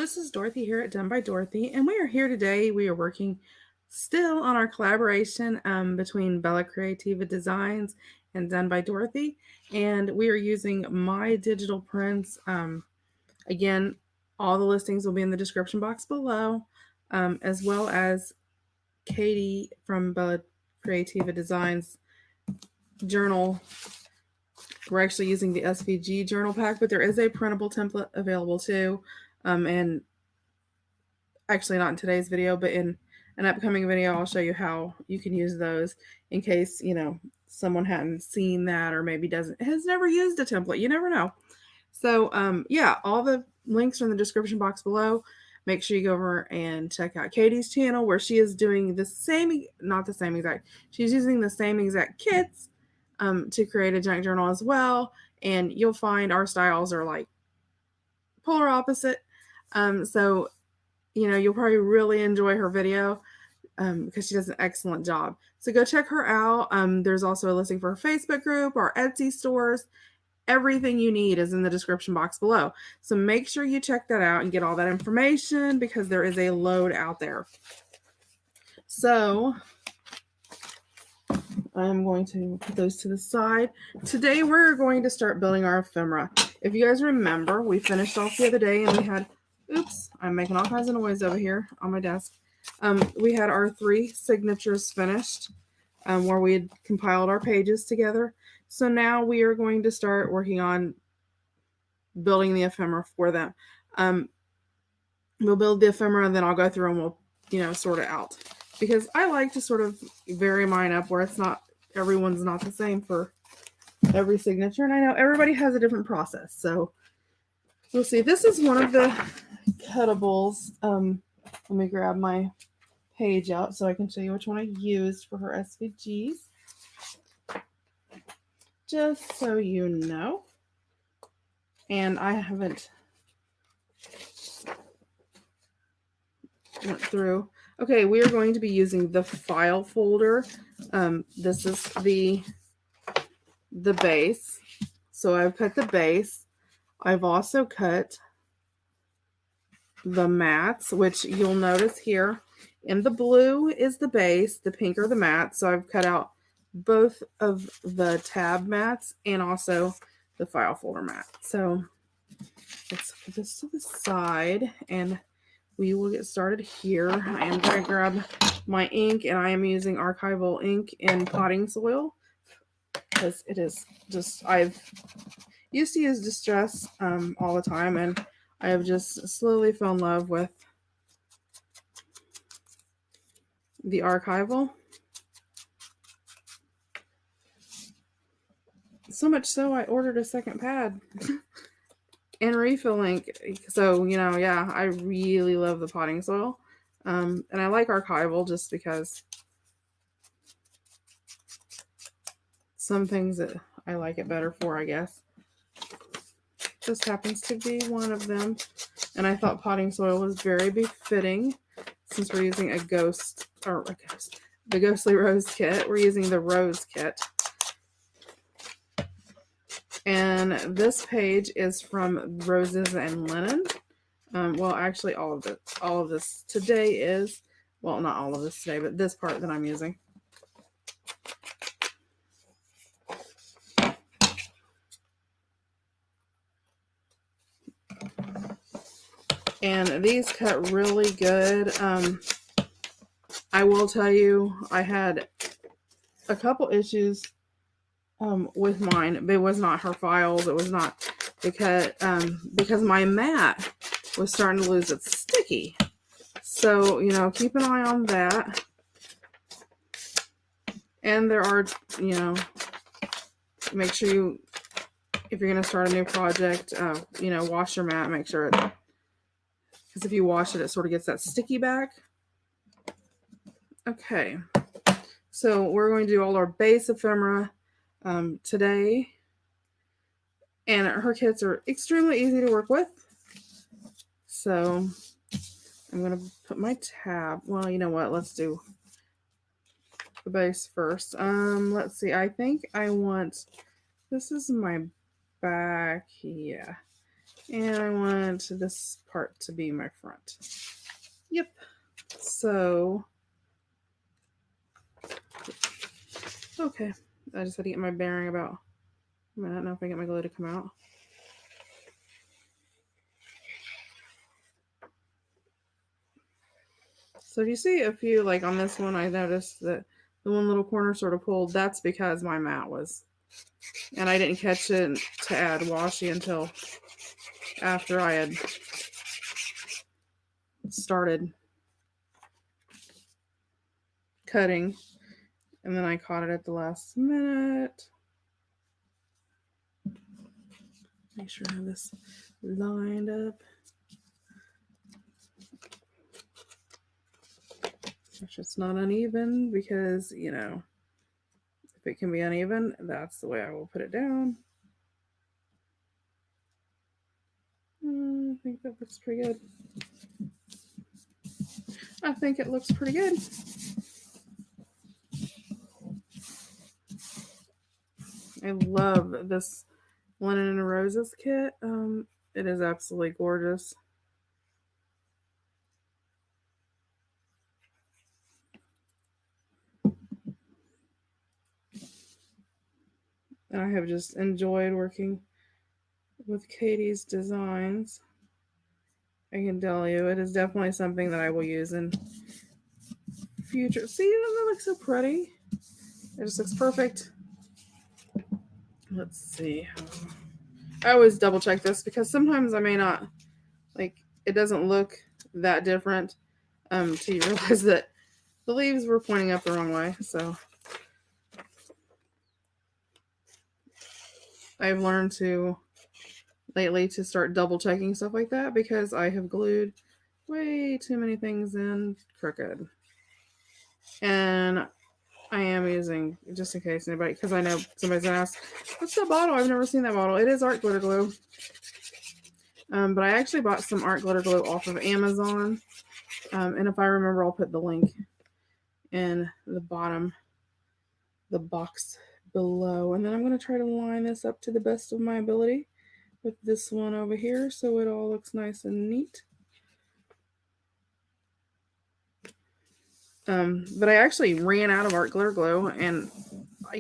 this is Dorothy here at Done by Dorothy, and we are here today. We are working still on our collaboration between Bella Creativa Designs and Done by Dorothy, and we are using my digital prints. Again, all the listings will be in the description box below, as well as Katie from Bella Creativa Designs journal. We're actually using the SVG journal pack, but there is a printable template available too. And actually not in today's video, but in an upcoming video, I'll show you how you can use those in case, someone hadn't seen that or maybe has never used a template. You never know. So, yeah, all the links are in the description box below. Make sure you go over and check out Katie's channel where she is doing the same, not the same exact, she's using the same exact kits to create a junk journal as well. And you'll find our styles are like polar opposite. So you'll probably really enjoy her video because she does an excellent job. So go check her out. There's also a listing for her Facebook group, our Etsy stores. Everything you need is in the description box below. So make sure you check that out and get all that information because there is a load out there. So I'm going to put those to the side. Today we're going to start building our ephemera. If you guys remember, we finished off the other day and we had, oops, I'm making all kinds of noise over here on my desk. We had our 3 signatures finished where we had compiled our pages together. So now we are going to start working on building the ephemera for them. We'll build the ephemera and then I'll go through and we'll, sort it out. Because I like to sort of vary mine up where it's not, everyone's not the same for every signature. And I know everybody has a different process. So we'll see. This is one of the cuttables. Let me grab my page out so I can show you which one I used for her SVGs. Just so you know. And I haven't went through. Okay, we are going to be using the file folder. This is the base. So I've cut the base. I've also cut the mats, which you'll notice here. In the blue is the base, the pink are the mats. So I've cut out both of the tab mats and also the file folder mat. So let's put this to the side and we will get started here. I am going to grab my ink and I am using archival ink in potting soil because it is just, I've used to use Distress all the time and I have just slowly fell in love with the archival. So much so I ordered a second pad and refill ink. So, yeah, I really love the potting soil. And I like archival just because some things that I like it better for, I guess. This happens to be one of them. And I thought potting soil was very befitting since we're using the Ghostly Rose kit. We're using the Rose kit. And this page is from Roses and Linen. Well, actually, all of this today is, well, not all of this today, but this part that I'm using. And these cut really good. I will tell you, I had a couple issues with mine. It was not her files. It was not because my mat was starting to lose its sticky. So, keep an eye on that. And there are, make sure you, if you're going to start a new project, wash your mat, make sure because if you wash it, it sort of gets that sticky back. Okay. So we're going to do all our base ephemera today. And her kits are extremely easy to work with. So I'm going to put my tab. Well, you know what? Let's do the base first. Let's see. I think I want, this is my back. Yeah. And I want this part to be my front. Yep. So, okay. I just had to get my bearing about a minute. Now if I get my glue to come out. So if you see a few, like on this one, I noticed that the one little corner sort of pulled. That's because my mat was, and I didn't catch it to add washi until after I had started cutting, and then I caught it at the last minute. Make sure I have this lined up. If it's not uneven, because, you know, if it can be uneven, that's the way I will put it down. I think that looks pretty good. I think it looks pretty good. I love this Linen and Roses kit. It is absolutely gorgeous. And I have just enjoyed working with Katie's designs. I can tell you, it is definitely something that I will use in future. See, doesn't that look so pretty? It just looks perfect. Let's see. I always double check this because sometimes I may not, like, it doesn't look that different till you realize that the leaves were pointing up the wrong way. So I've learned to lately to start double checking stuff like that because I have glued way too many things in crooked. And I am using, just in case anybody, because I know somebody's gonna ask, what's that bottle? I've never seen that bottle. It is art glitter glue. But I actually bought some art glitter glue off of Amazon. And if I remember, I'll put the link in the bottom, the box below. And then I'm going to try to line this up to the best of my ability with this one over here so it all looks nice and neat. But I actually ran out of art glitter glue and I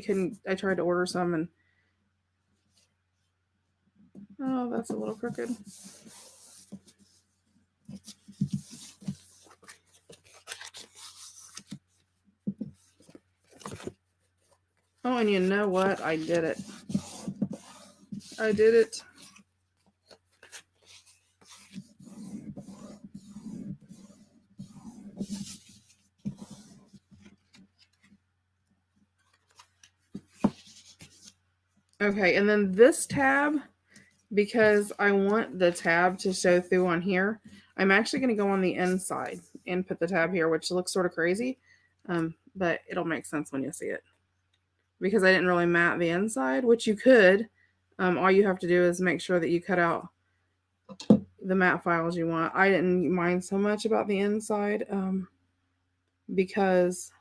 tried to order some and oh, that's a little crooked. Oh, and you know what? I did it. I did it. Okay, and then this tab, because I want the tab to show through on here, I'm actually going to go on the inside and put the tab here, which looks sort of crazy, but it'll make sense when you see it. Because I didn't really mat the inside, which you could. All you have to do is make sure that you cut out the mat files you want. I didn't mind so much about the inside because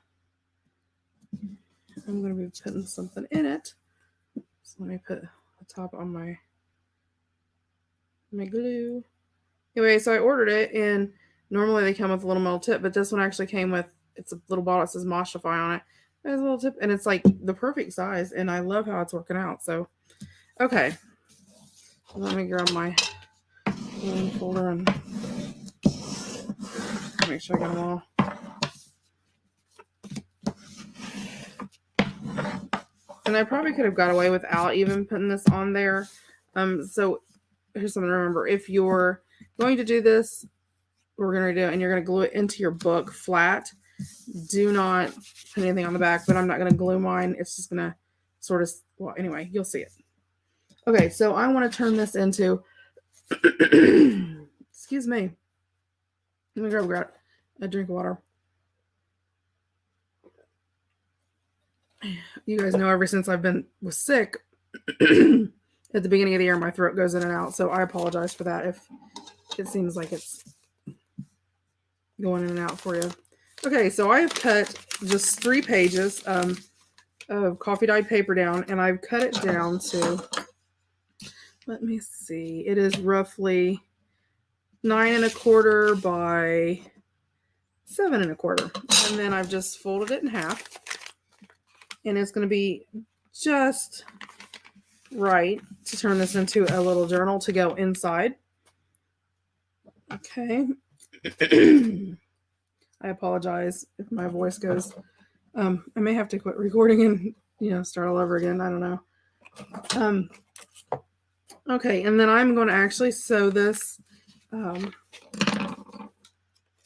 I'm going to be putting something in it. So let me put the top on my glue. Anyway, so I ordered it, and normally they come with a little metal tip, but this one actually came with, it's a little bottle that says Moshify on it. It has a little tip, and it's like the perfect size, and I love how it's working out. So, okay. Let me grab my folder and make sure I get them all. And I probably could have got away without even putting this on there. So here's something to remember. If you're going to do this, we're going to do it, and you're going to glue it into your book flat, do not put anything on the back, but I'm not going to glue mine. It's just going to sort of, well, anyway, you'll see it. Okay, so I want to turn this into, excuse me. Let me grab a drink of water. You guys know ever since was sick, at the beginning of the year, my throat goes in and out. So I apologize for that if it seems like it's going in and out for you. Okay, so I have cut just 3 pages of coffee dyed paper down, and I've cut it down to let me see. It is roughly 9 1/4 by 7 1/4. And then I've just folded it in half. And it's going to be just right to turn this into a little journal to go inside. Okay. I apologize if my voice goes. I may have to quit recording and start all over again. I don't know. Okay, and then I'm going to actually sew this. And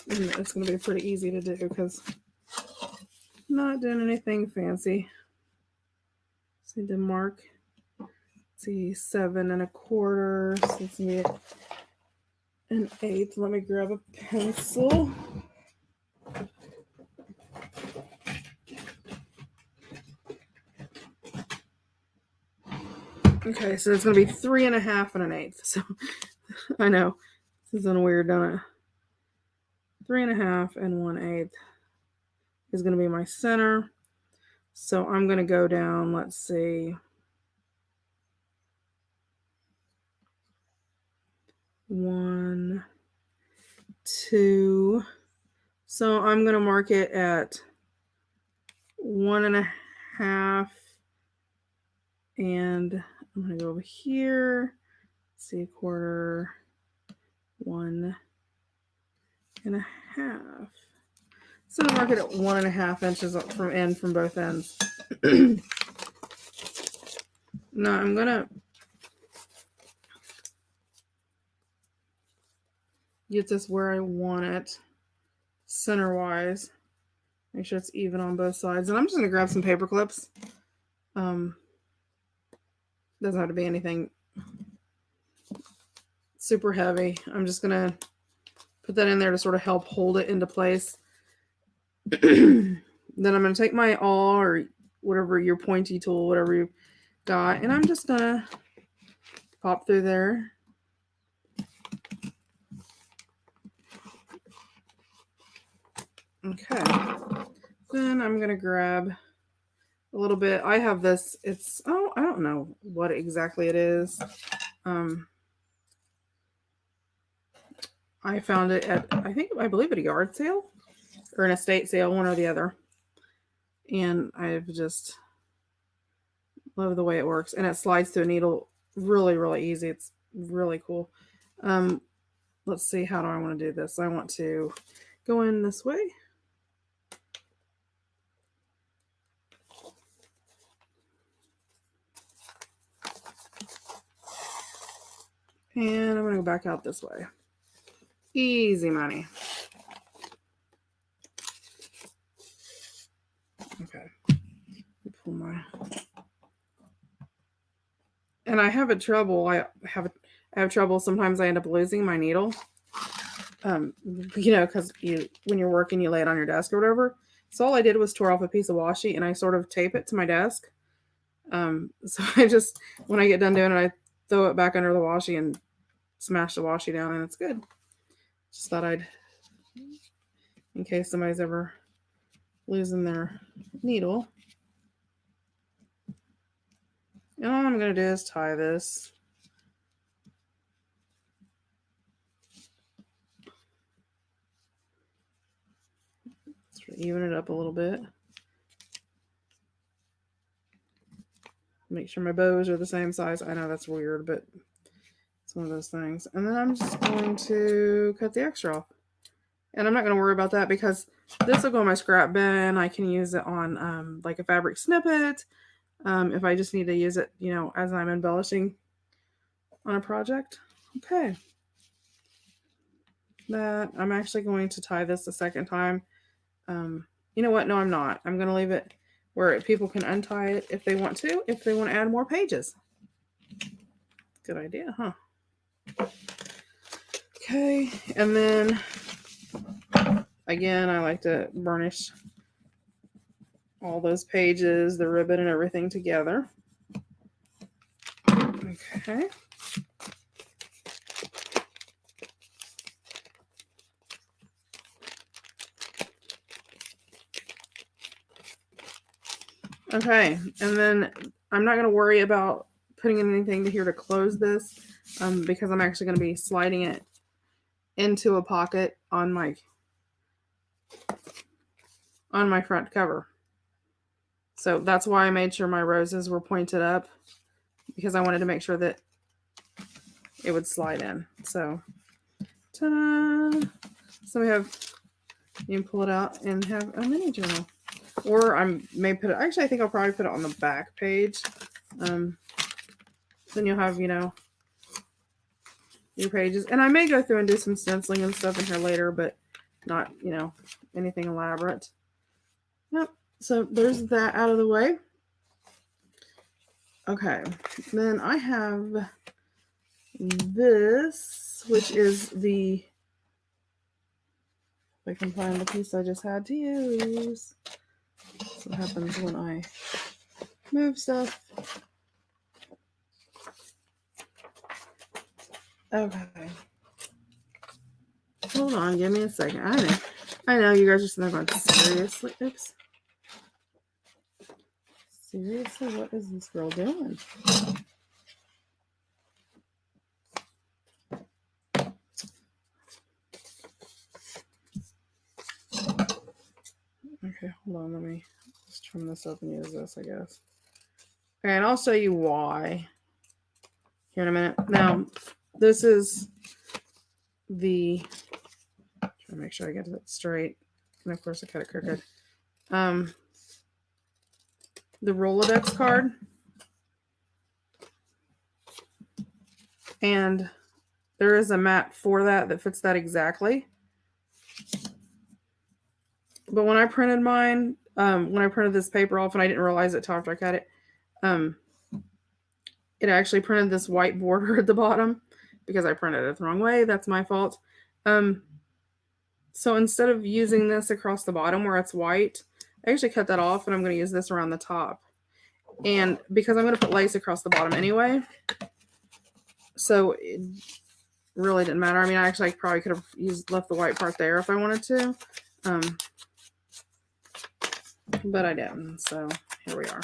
it's going to be pretty easy to do because I'm not doing anything fancy. Just need to mark. See, 7 1/4. So let's get 1/8. Let me grab a pencil. Okay, so it's going to be 3 1/2 and 1/8. So I know this isn't weird, don't it? 3 1/2 and 1/8 is going to be my center. So I'm going to go down, let's see, 1, 2. So I'm going to mark it at 1 1/2, and I'm going to go over here. Let's see, 1/4, 1 1/2. So I'm going to mark it at 1 1/2 inches from both ends. Now I'm going to get this where I want it, center-wise. Make sure it's even on both sides. And I'm just going to grab some paper clips. Doesn't have to be anything super heavy. I'm just going to put that in there to sort of help hold it into place. Then I'm going to take my awl or whatever, your pointy tool, whatever you got, and I'm just going to pop through there. Okay. Then I'm going to grab a little bit. I have this. It's, I don't know what exactly it is. I found it at, I believe at a yard sale or an estate sale, one or the other. And I've just love the way it works. And it slides through a needle really, really easy. It's really cool. Let's see, how do I want to do this? I want to go in this way. And I'm going to go back out this way. Easy money. Okay. Pull my... And I have trouble. I have trouble. Sometimes I end up losing my needle. Because when you're working, you lay it on your desk or whatever. So all I did was tore off a piece of washi and I sort of tape it to my desk. So I just, when I get done doing it, I throw it back under the washi and smash the washi down, and it's good. Just thought I'd, in case somebody's ever losing their needle. And all I'm going to do is tie this. Let's even it up a little bit. Make sure my bows are the same size. I know that's weird, but it's one of those things. And then I'm just going to cut the extra off. And I'm not going to worry about that because this will go in my scrap bin. I can use it on like a fabric snippet. If I just need to use it, as I'm embellishing on a project. Okay. That I'm actually going to tie this a second time. You know what? No, I'm not. I'm going to leave it where people can untie it if they want to add more pages. Good idea, huh? Okay. And then again, I like to burnish all those pages, the ribbon and everything together. Okay. Okay, and then I'm not going to worry about putting in anything to here to close this because I'm actually going to be sliding it into a pocket on my front cover. So that's why I made sure my roses were pointed up, because I wanted to make sure that it would slide in. So, ta-da! So we have, you can pull it out and have a mini journal. Or I may put it, actually I think I'll probably put it on the back page. Then you'll have, you know, your pages. And I may go through and do some stenciling and stuff in here later, but not, you know, anything elaborate. Yep. So there's that out of the way. Okay. Then I have this, which is the, if I can find the piece I just had to use. That's what happens when I move stuff. Okay. Hold on, give me a second. I know you guys are sitting there going, seriously? Oops. Seriously, what is this girl doing? Okay, hold on. Let me just trim this up and use this, I guess. Okay, and I'll show you why here in a minute. Now, this is the, try to make sure I get it straight. And of course, I cut it crooked. The Rolodex card. And there is a mat for that fits that exactly. But when I printed mine, when I printed this paper off, and I didn't realize it till after I cut it, it actually printed this white border at the bottom because I printed it the wrong way. That's my fault. So instead of using this across the bottom where it's white, I actually cut that off, and I'm going to use this around the top. And because I'm going to put lace across the bottom anyway, so it really didn't matter. I mean, I probably could have left the white part there if I wanted to. But I didn't, so here we are.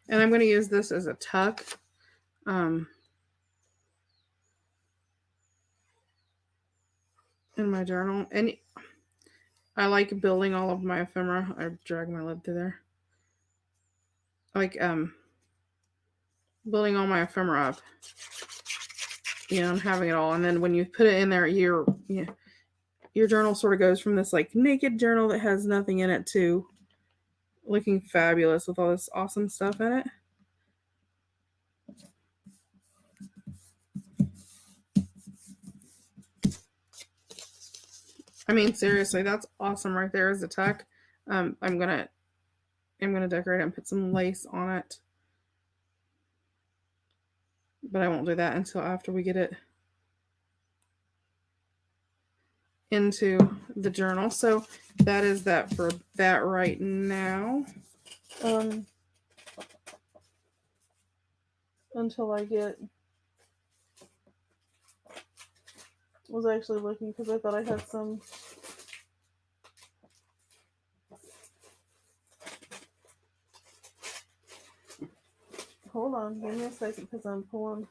And I'm going to use this as a tuck. In my journal. And I like building all of my ephemera. I drag my lid through there. I like building all my ephemera up. You know, and having it all. And then when you put it in there, your journal sort of goes from this like naked journal that has nothing in it to looking fabulous with all this awesome stuff in it. I mean, seriously, that's awesome right there as a tuck. I'm gonna decorate it and put some lace on it, but I won't do that until after we get it into the journal. So that is that for that right now. Until I was actually looking because I thought I had some. Hold on, give me a second because I'm pulling.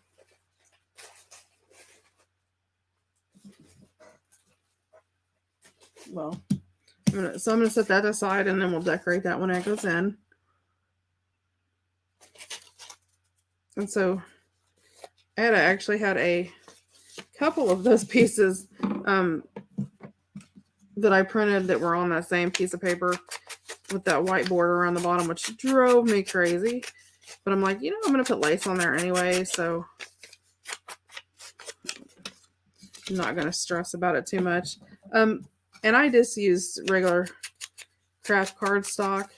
Well, I'm gonna set that aside, and then we'll decorate that when it goes in. And so I actually had a couple of those pieces that I printed that were on that same piece of paper with that white border around the bottom, which drove me crazy. But I'm like, I'm going to put lace on there anyway, so I'm not going to stress about it too much. And I just used regular craft cardstock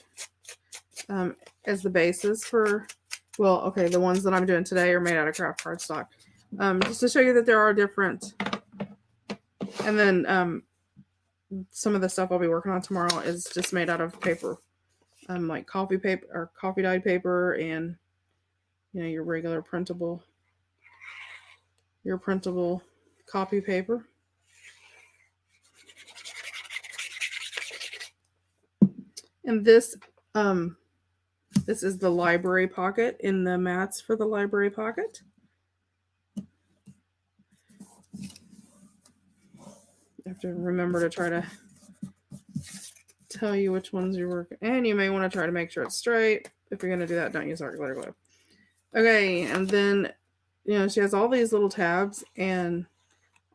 as the basis for, well, okay, the ones that I'm doing today are made out of craft cardstock. Just to show you that there are different. And then some of the stuff I'll be working on tomorrow is just made out of paper. Like coffee paper or coffee dyed paper, and your regular printable copy paper. And this is the library pocket in the mats for the library pocket. You have to remember to try to tell you which ones you're working. And you may want to try to make sure it's straight. If you're going to do that, don't use art glitter glue. Okay, and then, she has all these little tabs, and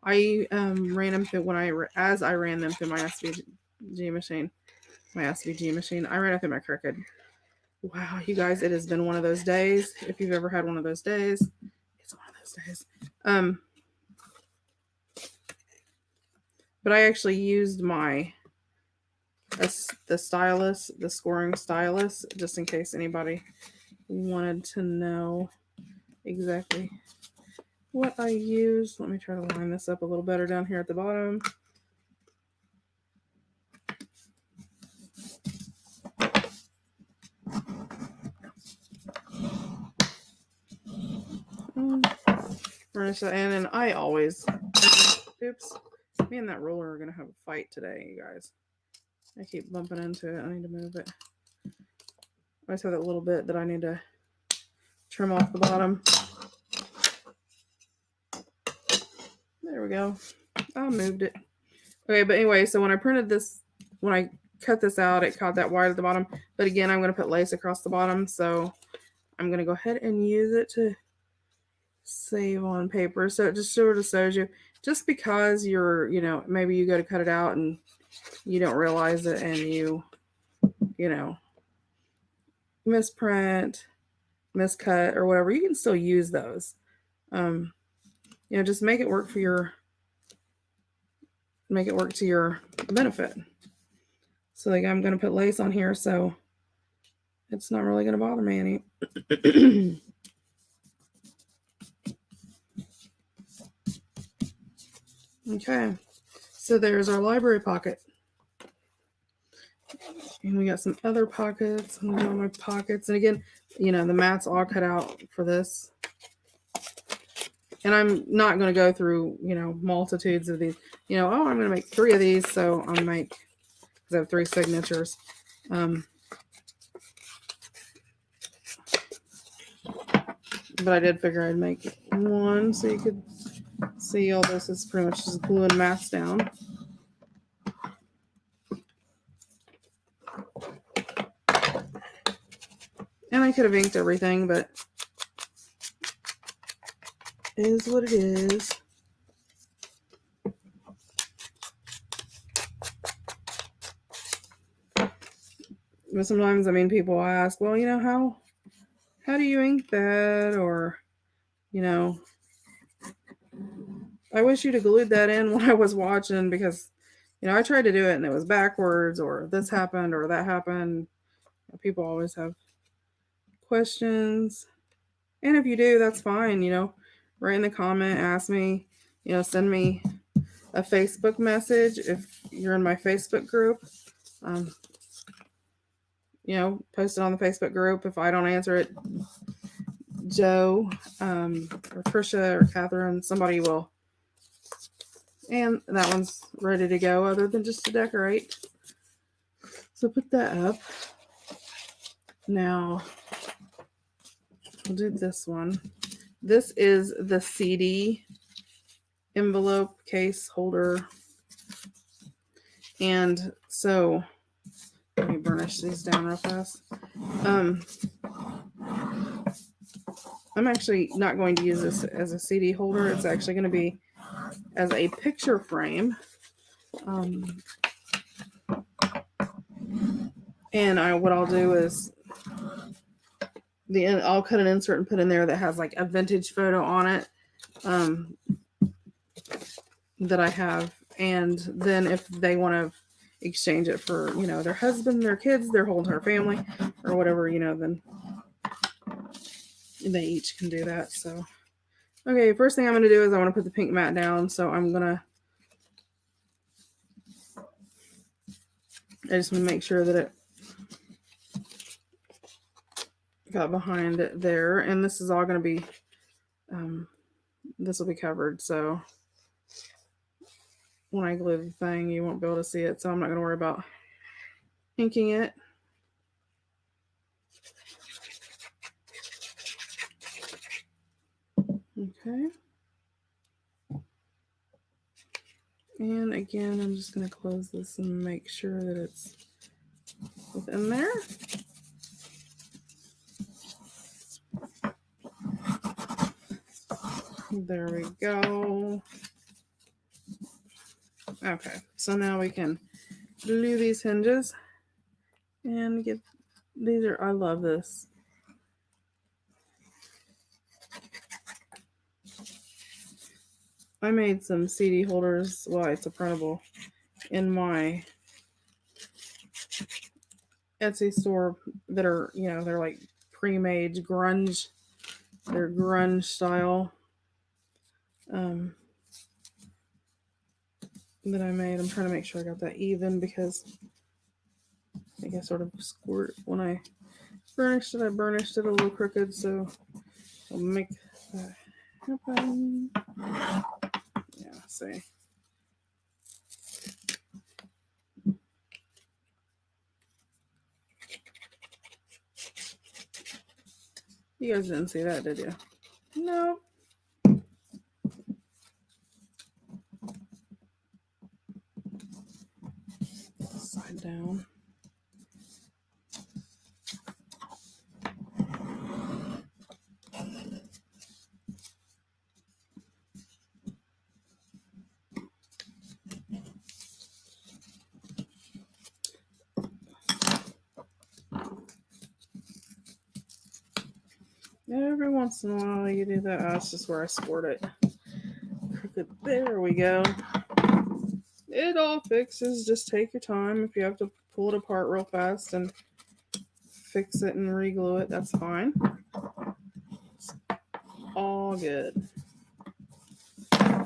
I ran them through as I ran them through my SVG machine. I ran it through my Cricut. Wow, you guys, it has been one of those days. If you've ever had one of those days, it's one of those days. But I actually used the stylus, the scoring stylus, just in case anybody wanted to know exactly what I used. Let me try to line this up a little better down here at the bottom. And then I always, oops, me and that ruler are going to have a fight today, you guys. I keep bumping into it. I need to move it. I always have that little bit that I need to trim off the bottom. There we go. I moved it. Okay, but anyway, so when I printed this, when I cut this out, it caught that white at the bottom. But again, I'm going to put lace across the bottom, so I'm going to go ahead and use it to save on paper. So it just sort of shows you, just because you're, maybe you go to cut it out and you don't realize it, and you misprint, miscut, or whatever, you can still use those. Just make it work to your benefit. So like, I'm going to put lace on here, so it's not really going to bother me any. Okay, so there's our library pocket. And we got some other pockets. I'm doing my pockets. And again, the mat's all cut out for this. And I'm not going to go through, multitudes of these. I'm going to make 3 of these. So I'll make, because I have 3 signatures. But I did figure I'd make 1 so you could see all this is pretty much just gluing mats down. And I could have inked everything, but it is what it is. But sometimes, people ask, well, how do you ink that? Or, I wish you'd have glued that in when I was watching, because, I tried to do it and it was backwards, or this happened or that happened. People always have questions. And if you do, that's fine. Write in the comment, ask me, send me a Facebook message if you're in my Facebook group. Post it on the Facebook group. If I don't answer it, Joe or Trisha or Catherine, somebody will. And that one's ready to go, other than just to decorate. So put that up. Now, we'll do this one. This is the CD envelope case holder. And so, let me burnish these down real fast. I'm actually not going to use this as a CD holder. It's actually going to be as a picture frame. And what I'll do is I'll cut an insert and put in there that has like a vintage photo on it that I have. And then if they want to exchange it for, their husband, their kids, their whole entire family, or whatever, then they each can do that. So, okay, first thing I'm going to do is I want to put the pink mat down. So I just want to make sure that it got behind it there. And this is all going to be, this will be covered. So when I glue the thing, you won't be able to see it, so I'm not going to worry about inking it. Okay. And again, I'm just going to close this and make sure that it's within there. There we go. Okay, so now we can glue these hinges and get these are, I love this. I made some CD holders, well, it's a printable, in my Etsy store that are, you know, they're like pre-made grunge, they're grunge style that I made. I'm trying to make sure I got that even because I think I sort of squirt when I burnished it. I burnished it a little crooked, so I'll make that happen. Yeah, see. You guys didn't see that, did you? No. Side down. Every once in a while you do that. That's just where I squirt it. There we go. It all fixes. Just take your time. If you have to pull it apart real fast and fix it and re-glue it, that's fine. It's all good.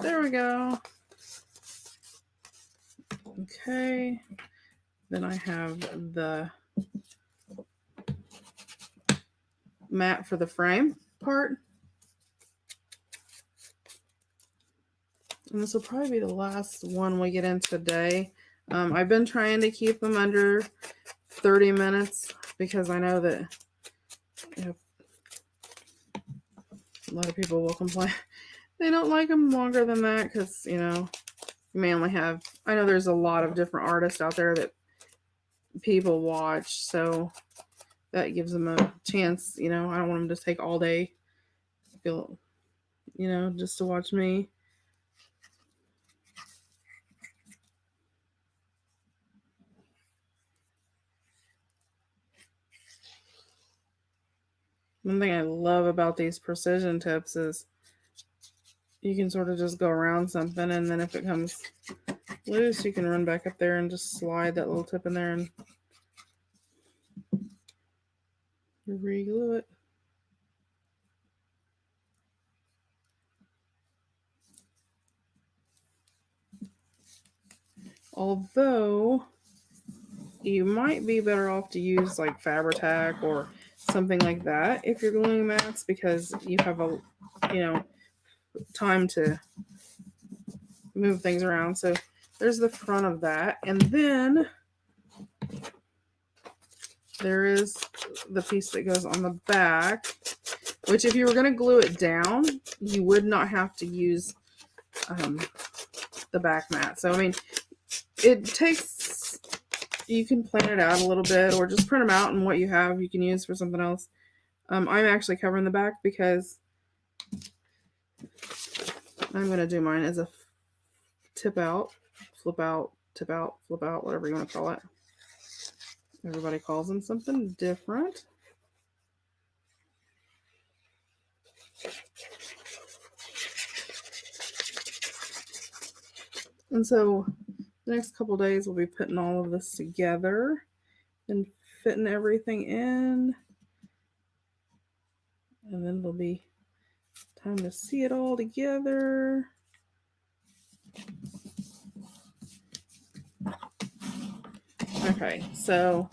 There we go. Okay. Then I have the mat for the frame part. And this will probably be the last one we get in today. I've been trying to keep them under 30 minutes because I know that a lot of people will complain. They don't like them longer than that because, you know, you may only have, I know there's a lot of different artists out there that people watch, so that gives them a chance. You know, I don't want them to take all day, you know, just to watch me. One thing I love about these precision tips is you can sort of just go around something, and then if it comes loose, you can run back up there and just slide that little tip in there and re-glue it. Although you might be better off to use like Fabri-Tac or something like that if you're gluing mats, because you have a, you know, time to move things around. So there's the front of that, and then there is the piece that goes on the back, which if you were going to glue it down, you would not have to use the back mat. So I mean, it takes, you can plan it out a little bit or just print them out, and what you have you can use for something else. I'm actually covering the back because I'm going to do mine as a tip out, flip out, tip out, flip out, whatever you want to call it. Everybody calls them something different. And so the next couple days we'll be putting all of this together and fitting everything in. And then it'll be time to see it all together. Okay, so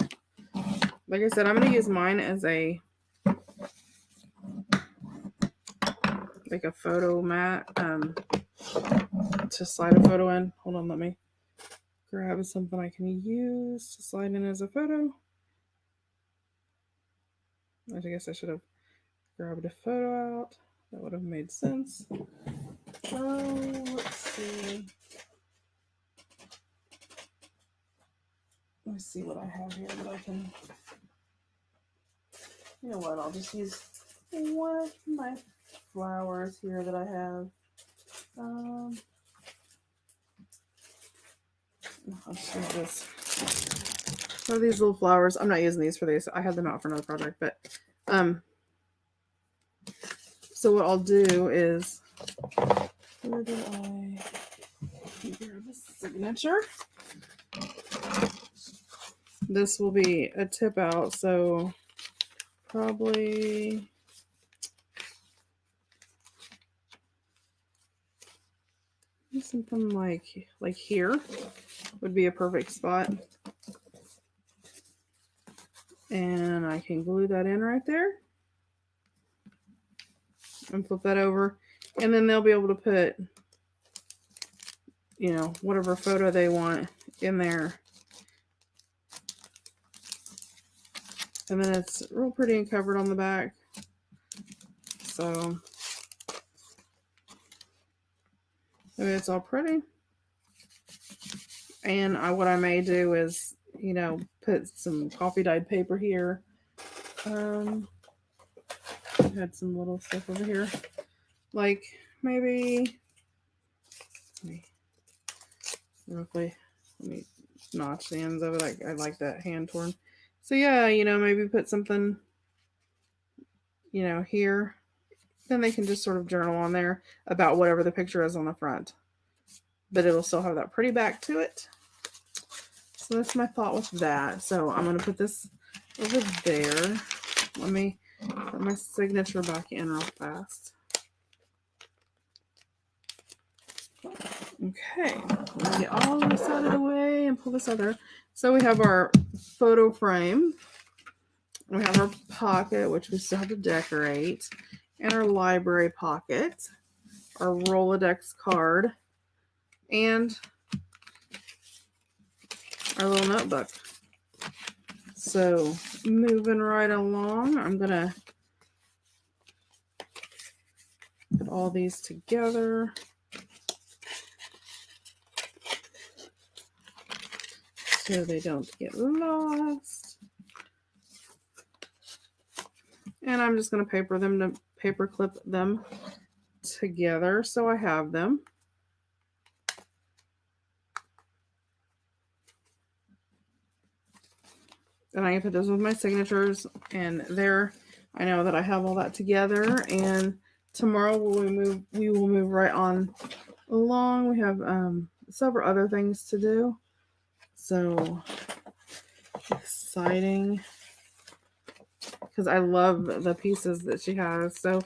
like I said, I'm going to use mine as a like a photo mat. to slide a photo in. Hold on, let me grab something I can use to slide in as a photo. I guess I should have grabbed a photo out. That would have made sense. Let's see. Let me see what I have here that I can. You know what? I'll just use one of my flowers here that I have. I'll just use this. So these little flowers. I'm not using these for these. I had them out for another project, but so what I'll do is, where do I grab a signature? This will be a tip out, so probably something like here would be a perfect spot. And I can glue that in right there and flip that over. And then they'll be able to put, you know, whatever photo they want in there. And then it's real pretty and covered on the back. So maybe it's all pretty. And what I may do is, you know, put some coffee dyed paper here. I had some little stuff over here. Like maybe, let me notch the ends of it. I like that hand torn. So yeah, you know, maybe put something, you know, here. Then they can just sort of journal on there about whatever the picture is on the front. But it'll still have that pretty back to it. So that's my thought with that. So I'm going to put this over there. Let me put my signature back in real fast. Okay, let me get all this out of the way and pull this other. So we have our photo frame. We have our pocket, which we still have to decorate, and our library pocket, our Rolodex card, and our little notebook. So moving right along, I'm gonna put all these together. So they don't get lost. And I'm just going to paper clip them together so I have them. And I can put those with my signatures, and there I know that I have all that together. And tomorrow we will move right on along. We have several other things to do. So exciting, because I love the pieces that she has. So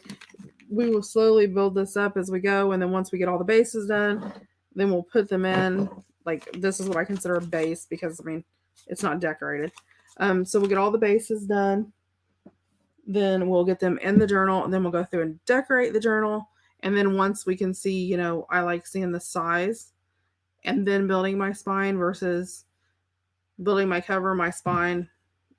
we will slowly build this up as we go, and then once we get all the bases done, then we'll put them in. Like, this is what I consider a base, because I mean, it's not decorated. So we'll get all the bases done, then we'll get them in the journal, and then we'll go through and decorate the journal. And then once we can see, you know, I like seeing the size, and then building my spine versus building my cover, my spine,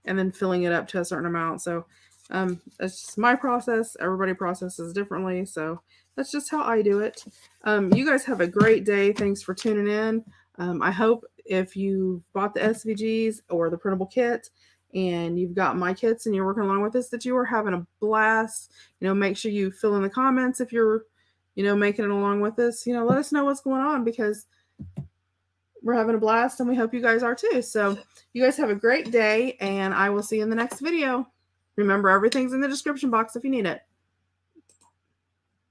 and then filling it up to a certain amount. So that's just my process. Everybody processes differently. So that's just how I do it. You guys have a great day. Thanks for tuning in. I hope if you bought the SVGs or the printable kit and you've got my kits and you're working along with us, that you are having a blast. You know, make sure you fill in the comments if you're, you know, making it along with us. You know, let us know what's going on, because we're having a blast and we hope you guys are too. So you guys have a great day, and I will see you in the next video. Remember, everything's in the description box if you need it.